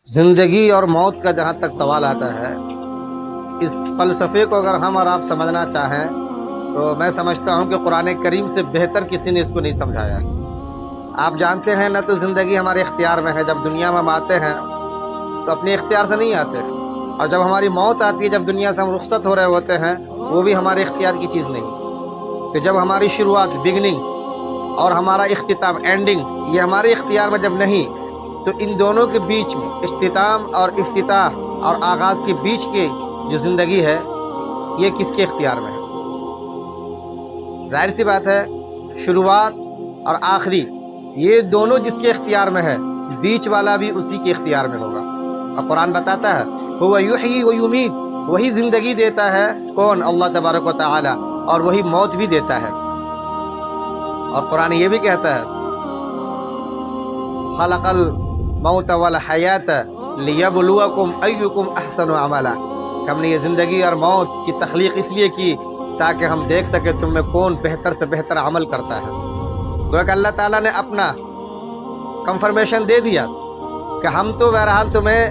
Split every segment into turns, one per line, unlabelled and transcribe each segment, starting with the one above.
زندگی اور موت کا جہاں تک سوال آتا ہے، اس فلسفے کو اگر ہم اور آپ سمجھنا چاہیں تو میں سمجھتا ہوں کہ قرآن کریم سے بہتر کسی نے اس کو نہیں سمجھایا۔ آپ جانتے ہیں نہ تو زندگی ہمارے اختیار میں ہے، جب دنیا میں ہم آتے ہیں تو اپنے اختیار سے نہیں آتے، اور جب ہماری موت آتی ہے، جب دنیا سے ہم رخصت ہو رہے ہوتے ہیں، وہ بھی ہمارے اختیار کی چیز نہیں۔ تو جب ہماری شروعات بگننگ اور ہمارا اختتام اینڈنگ یہ ہمارے اختیار میں جب نہیں، تو ان دونوں کے بیچ میں اختتام اور افتتاح اور آغاز کے بیچ کی جو زندگی ہے یہ کس کے اختیار میں ہے؟ ظاہر سی بات ہے، شروعات اور آخری یہ دونوں جس کے اختیار میں ہے، بیچ والا بھی اسی کے اختیار میں ہوگا۔ اور قرآن بتاتا ہے وہ یحیی و یمیت، وہی زندگی دیتا ہے کون؟ اللہ تبارک و تعالی، اور وہی موت بھی دیتا ہے۔ اور قرآن یہ بھی کہتا ہے خلق الموت والحیات لیبلوکم ایکم احسن عملا، ہم نے یہ زندگی اور موت کی تخلیق اس لیے کی تاکہ ہم دیکھ سکیں تم میں کون بہتر سے بہتر عمل کرتا ہے۔ تو کہ اللہ تعالیٰ نے اپنا کنفرمیشن دے دیا کہ ہم تو بہرحال تمہیں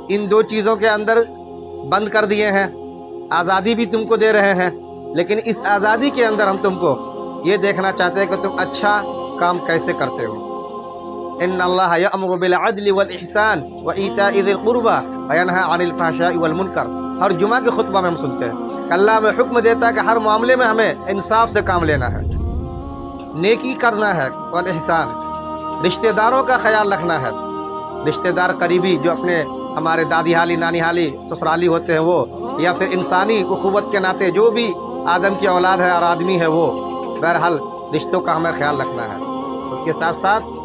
ان دو چیزوں کے اندر بند کر دیے ہیں، آزادی بھی تم کو دے رہے ہیں، لیکن اس آزادی کے اندر ہم تم کو یہ دیکھنا چاہتے ہیں کہ تم اچھا کام کیسے کرتے ہو۔ ان اللہ یأمر بالعدل والاحسان وایتاء ذی القربى وینہی عن الفحشاء والمنکر، ہر جمعہ کے خطبہ میں ہم سنتے ہیں کہ اللہ ہمیں حکم دیتا ہے کہ ہر معاملے میں ہمیں انصاف سے کام لینا ہے، نیکی کرنا ہے، والاحسان، رشتہ داروں کا خیال رکھنا ہے، رشتہ دار قریبی جو اپنے ہمارے دادی حالی، نانی حالی، سسرالی ہوتے ہیں وہ، یا پھر انسانی اخوت کے ناطے جو بھی آدم کی اولاد ہے اور آدمی ہے وہ، بہرحال رشتوں کا ہمیں خیال رکھنا ہے۔ اس کے ساتھ ساتھ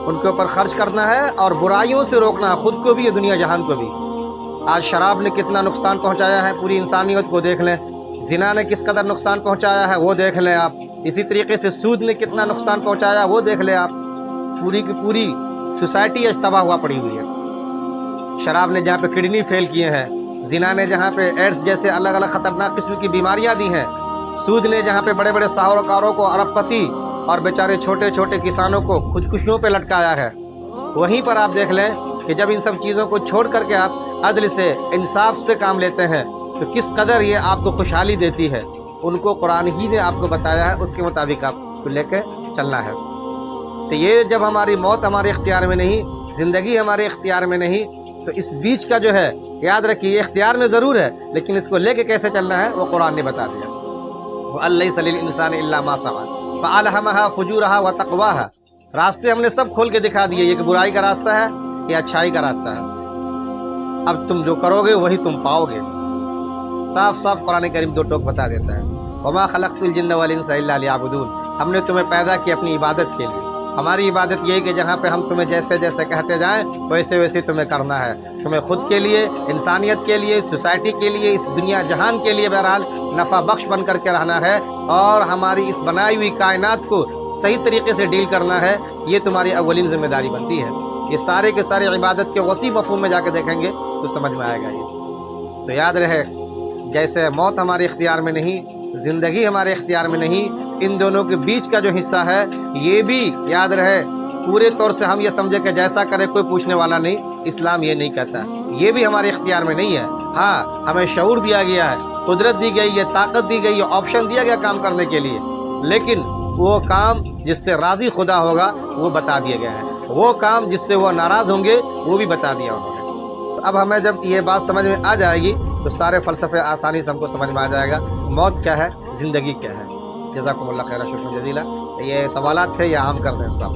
ان کے اوپر خرچ کرنا ہے اور برائیوں سے روکنا ہے، خود کو بھی اور دنیا جہان کو بھی۔ آج شراب نے کتنا نقصان پہنچایا ہے پوری انسانیت کو دیکھ لیں، زنا نے کس قدر نقصان پہنچایا ہے وہ دیکھ لیں آپ، اسی طریقے سے سود نے کتنا نقصان پہنچایا وہ دیکھ لیں آپ۔ پوری کی پوری سوسائٹی آج تباہ ہوا پڑی ہوئی ہے۔ شراب نے جہاں پہ کڈنی فیل کیے ہیں، زنا نے جہاں پہ ایڈس جیسے الگ الگ خطرناک قسم کی بیماریاں دی ہیں، سود نے جہاں پہ بڑے بڑے ساہوکاروں کو ارب پتی اور بیچارے چھوٹے چھوٹے کسانوں کو خودکشیوں پہ لٹکایا ہے، وہیں پر آپ دیکھ لیں کہ جب ان سب چیزوں کو چھوڑ کر کے آپ عدل سے، انصاف سے کام لیتے ہیں تو کس قدر یہ آپ کو خوشحالی دیتی ہے۔ ان کو قرآن ہی نے آپ کو بتایا ہے، اس کے مطابق آپ کو لے کے چلنا ہے۔ تو یہ جب ہماری موت ہمارے اختیار میں نہیں، زندگی ہمارے اختیار میں نہیں، تو اس بیچ کا جو ہے یاد رکھیے یہ اختیار میں ضرور ہے، لیکن اس کو لے کے کیسے چلنا ہے وہ قرآن نے بتا دیا۔ وَأَن لَّيْسَ لِلْإِنسَانِ إِلَّا مَا سَعَىٰ فَأَلْهَمَهَا فُجُورَهَا وَتَقْوَاهَا، راستے ہم نے سب کھول کے دکھا دیے، یہ کہ برائی کا راستہ ہے، یہ اچھائی کا راستہ ہے، اب تم جو کرو گے وہی تم پاؤ گے۔ صاف صاف قرآن کریم دو ٹوک بتا دیتا ہے وَمَا خَلَقْتُ الْجِنَّ وَالْإِنسَ إِلَّا لِيَعْبُدُونِ، ہم نے تمہیں پیدا کیا اپنی عبادت کے لیے۔ ہماری عبادت یہ ہے کہ جہاں پہ ہم تمہیں جیسے جیسے کہتے جائیں ویسے ویسے تمہیں کرنا ہے، تمہیں خود کے لیے، انسانیت کے لیے، سوسائٹی کے لیے، اس دنیا جہان کے لیے بہرحال نفع بخش بن کر کے رہنا ہے، اور ہماری اس بنائی ہوئی کائنات کو صحیح طریقے سے ڈیل کرنا ہے، یہ تمہاری اولین ذمہ داری بنتی ہے۔ یہ سارے کے سارے عبادت کے وسیع مفہوم میں جا کے دیکھیں گے تو سمجھ میں آئے گا یہ۔ تو یاد رہے، جیسے موت ہمارے اختیار میں نہیں، زندگی ہمارے اختیار میں نہیں، ان دونوں کے بیچ کا جو حصہ ہے یہ بھی یاد رہے پورے طور سے ہم یہ سمجھے کہ جیسا کرے کوئی پوچھنے والا نہیں، اسلام یہ نہیں کہتا، یہ بھی ہمارے اختیار میں نہیں ہے۔ ہاں، ہمیں شعور دیا گیا ہے، قدرت دی گئی ہے، طاقت دی گئی ہے، آپشن دیا گیا کام کرنے کے لیے، لیکن وہ کام جس سے راضی خدا ہوگا وہ بتا دیے گئے ہیں، وہ کام جس سے وہ ناراض ہوں گے وہ بھی بتا دیا انہوں نے۔ اب ہمیں جب یہ بات سمجھ میں آ جائے گی تو سارے فلسفے آسانی سے ہم کو سمجھ میں آ جائے گا، موت کیا ہے، زندگی کیا ہے۔ جزاکم اللہ خیر، شکر جزیلا۔ یہ سوالات تھے یا عام کر دیں اس کا؟